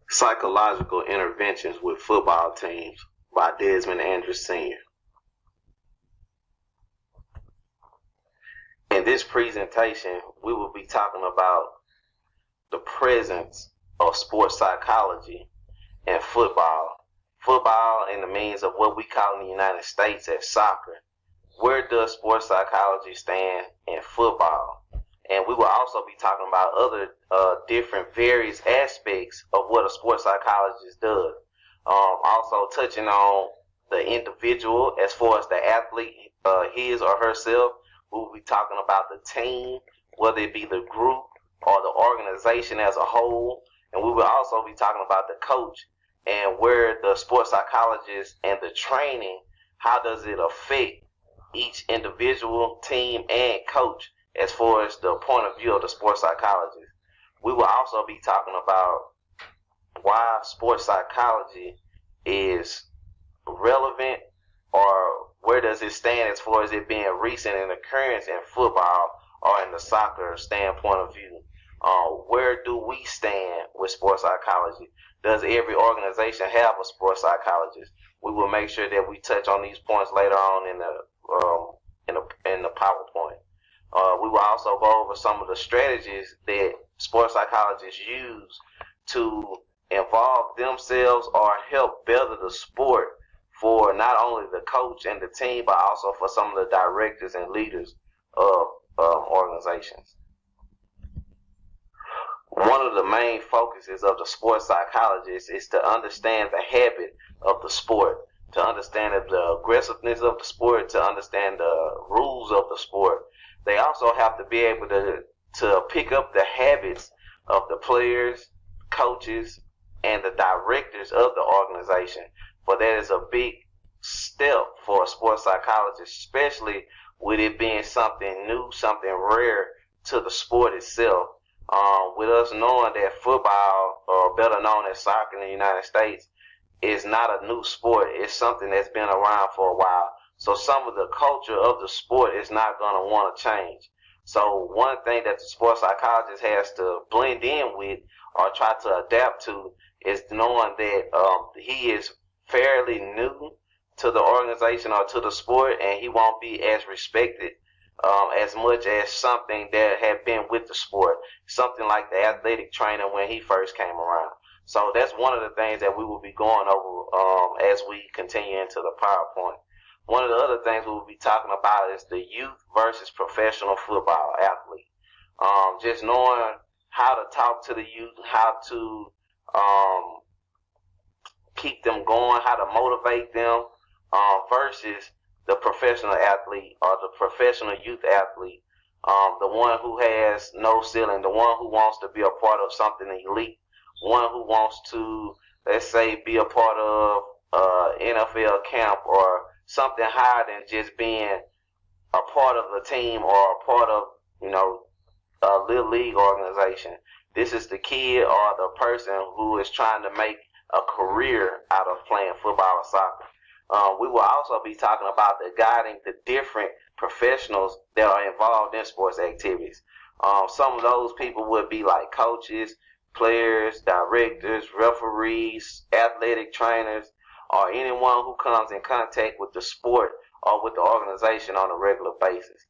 Psychological Interventions with Football Teams by Desmond Andrews Sr. In this presentation, we will be talking about the presence of sports psychology in football. Football in the means of what we call in the United States as soccer. Where does sports psychology stand in football? And we will also be talking about other different various aspects of what a sports psychologist does. Also touching on the individual as far as the athlete, his or herself. We will be talking about the team, whether it be the group or the organization as a whole. And we will also be talking about the coach and where the sports psychologist and the training, how does it affect each individual, team, and coach as far as the point of view of the sports psychologist. We will also be talking about why sports psychology is relevant, or where does it stand as far as it being recent in occurrence in football or in the soccer standpoint of view. Where do we stand with sports psychology? Does every organization have a sports psychologist? We will make sure that we touch on these points later on in the PowerPoint. We will also go over some of the strategies that sports psychologists use to involve themselves or help better the sport for not only the coach and the team, but also for some of the directors and leaders of organizations. One of the main focuses of the sports psychologist is to understand the habit of the sport, to understand the aggressiveness of the sport, to understand the rules of the sport. They also have to be able to pick up the habits of the players, coaches, and the directors of the organization. But that is a big step for a sports psychologist, especially with it being something new, something rare to the sport itself. With us knowing that football, or better known as soccer in the United States, is not a new sport. It's something that's been around for a while. So some of the culture of the sport is not going to want to change. So one thing that the sports psychologist has to blend in with or try to adapt to is knowing that he is fairly new to the organization or to the sport, and he won't be as respected as much as something that had been with the sport, something like the athletic trainer when he first came around. So that's one of the things that we will be going over as we continue into the PowerPoint. One of the other things we will be talking about is the youth versus professional football athlete. Just knowing how to talk to the youth, how to keep them going, how to motivate them versus the professional athlete or the professional youth athlete, the one who has no ceiling, the one who wants to be a part of something elite, one who wants to, let's say, be a part of NFL camp or something higher than just being a part of the team or a part of, a little league organization. This is the kid or the person who is trying to make a career out of playing football or soccer. We will also be talking about guiding the different professionals that are involved in sports activities. Some of those people would be like coaches, players, directors, referees, athletic trainers, or anyone who comes in contact with the sport or with the organization on a regular basis.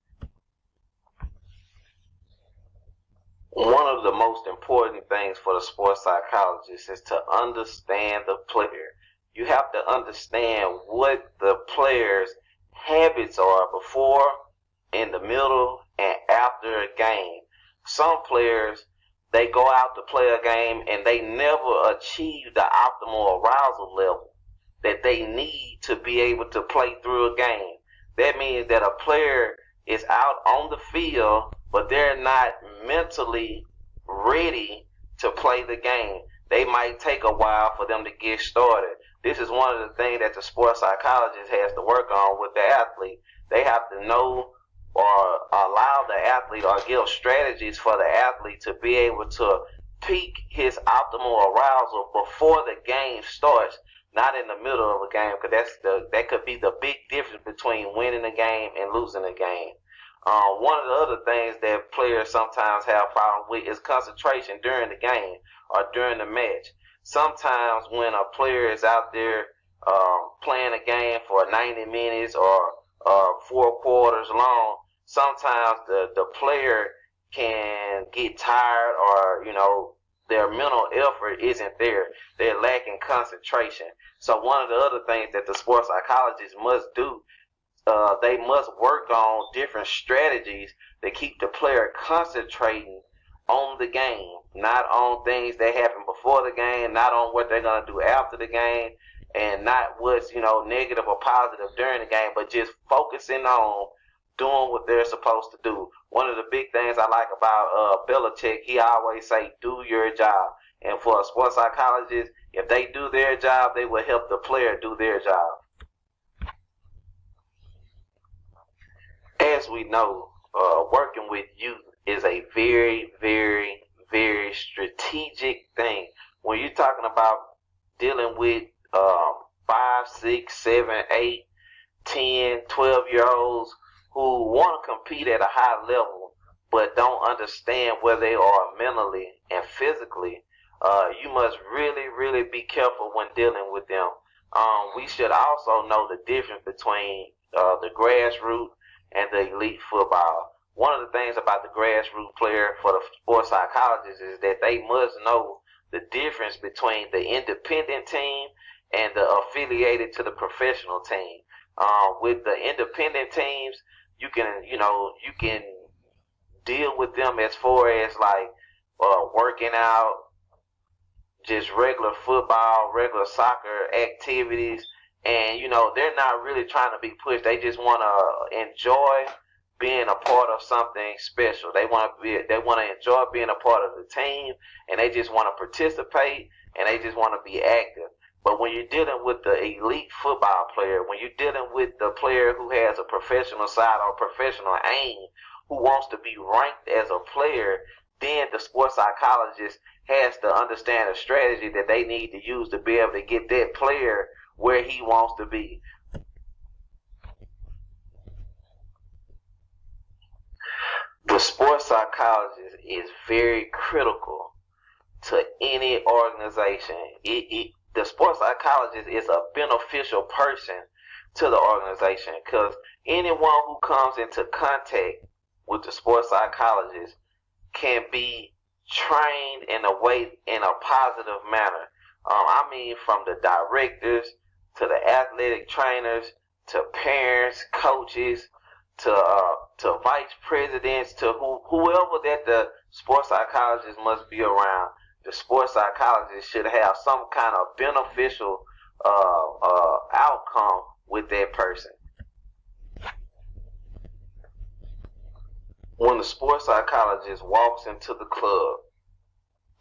One of the most important things for the sports psychologist is to understand the player. You have to understand what the player's habits are before, in the middle, and after a game. Some players, they go out to play a game and they never achieve the optimal arousal level that they need to be able to play through a game. That means that a player is out on the field, but they're not mentally ready to play the game. They might take a while for them to get started. This is one of the things that the sports psychologist has to work on with the athlete. They have to know or allow the athlete or give strategies for the athlete to be able to peak his optimal arousal before the game starts, not in the middle of a game, because that could be the big difference between winning a game and losing a game. One of the other things that players sometimes have problems with is concentration during the game or during the match. sometimes when a player is out there playing a game for 90 minutes or 4 quarters long, sometimes the player can get tired, or their mental effort isn't there. They're lacking concentration. So one of the other things that the sports psychologists must do, they must work on different strategies to keep the player concentrating on the game, not on things that happen before the game, not on what they're going to do after the game, and not what's negative or positive during the game, but just focusing on doing what they're supposed to do. One of the big things I like about Belichick, he always say, do your job. And for a sports psychologist, if they do their job, they will help the player do their job. As we know, working with youth is a very, very, very strategic thing. When you're talking about dealing with 5, 6, 7, 8, 10, 12-year-olds who want to compete at a high level but don't understand where they are mentally and physically, you must really, really be careful when dealing with them. We should also know the difference between the grassroots and the elite football. One of the things about the grassroots player for the sports psychologist is that they must know the difference between the independent team and the affiliated to the professional team. With the independent teams, you can deal with them as far as like working out, just regular football, regular soccer activities, and they're not really trying to be pushed. They just want to enjoy being a part of something special. They want to enjoy being a part of the team, and they just want to participate, and they just want to be active. But when you're dealing with the elite football player, when you're dealing with the player who has a professional side or professional aim, who wants to be ranked as a player, then the sports psychologist has to understand a strategy that they need to use to be able to get that player where he wants to be. The sports psychologist is very critical to any organization. The sports psychologist is a beneficial person to the organization, because anyone who comes into contact with the sports psychologist can be trained in a positive manner. I mean, from the directors to the athletic trainers to parents, coaches, to vice presidents, to whoever that the sports psychologist must be around. The sports psychologist should have some kind of beneficial outcome with that person. When the sports psychologist walks into the club,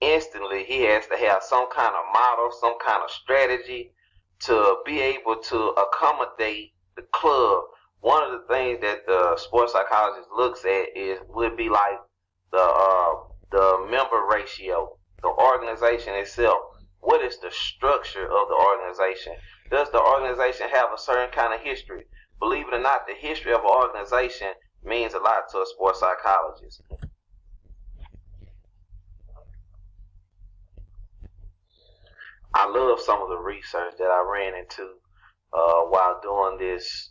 instantly he has to have some kind of model, some kind of strategy to be able to accommodate the club. One of the things that the sports psychologist looks at would be like the member ratio, the organization itself. What is the structure of the organization? Does the organization have a certain kind of history? Believe it or not, the history of an organization means a lot to a sports psychologist. I love some of the research that I ran into while doing this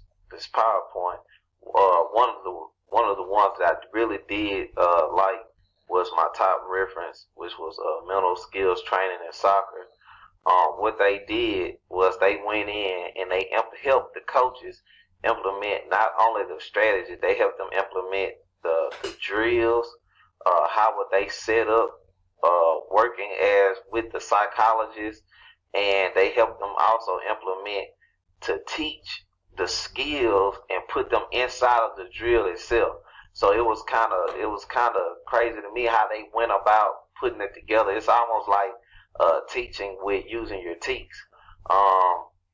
PowerPoint. One of the ones that I really did like was my top reference, which was mental skills training in soccer. What they did was they went in and they helped the coaches implement not only the strategy, they helped them implement the drills, how would they set up working as with the psychologist, and they helped them also implement to teach the skills and put them inside of the drill itself. So it was kind of crazy to me how they went about putting it together. It's almost like teaching with using your teeth.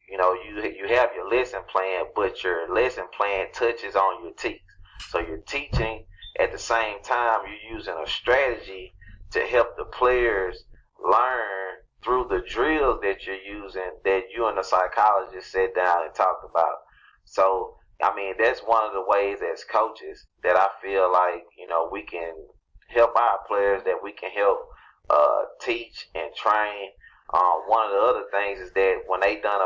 You have your lesson plan, but your lesson plan touches on your teeth. So you're teaching at the same time you're using a strategy to help the players learn through the drills that you're using, that you and the psychologist sat down and talked about. So, I mean, that's one of the ways as coaches that I feel like, we can help our players, that we can help teach and train. One of the other things is that when they done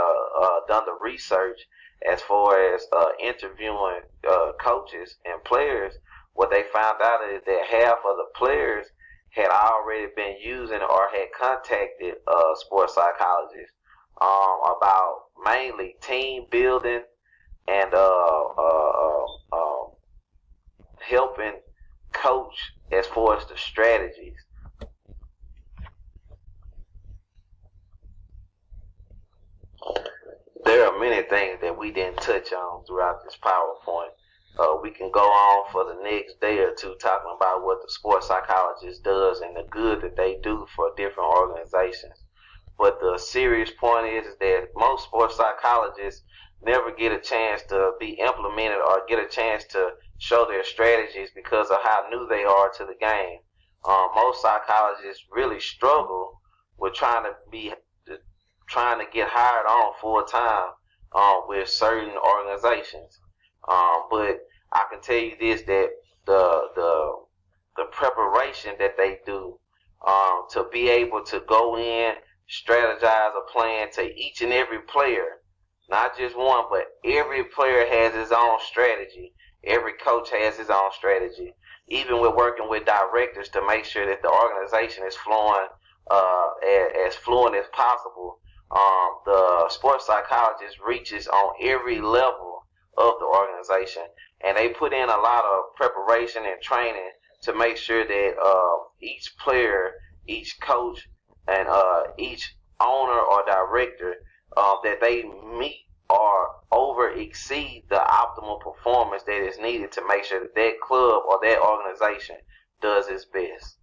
the research as far as interviewing coaches and players, what they found out is that half of the players had already been using or had contacted sports psychologists about mainly team building and helping coach as far as the strategies. There are many things that we didn't touch on throughout this PowerPoint. We can go on for the next day or two talking about what the sports psychologist does and the good that they do for different organizations. But the serious point is that most sports psychologists never get a chance to be implemented or get a chance to show their strategies because of how new they are to the game. Most psychologists really struggle with trying to get hired on full time with certain organizations. But I can tell you this, that the preparation that they do to be able to go in, strategize a plan to each and every player, not just one, but every player has his own strategy. Every coach has his own strategy. Even with working with directors to make sure that the organization is flowing as fluent as possible. The sports psychologist reaches on every level of the organization, and they put in a lot of preparation and training to make sure that each player, each coach, and each owner or director that they meet or over exceed the optimal performance that is needed to make sure that that club or that organization does its best.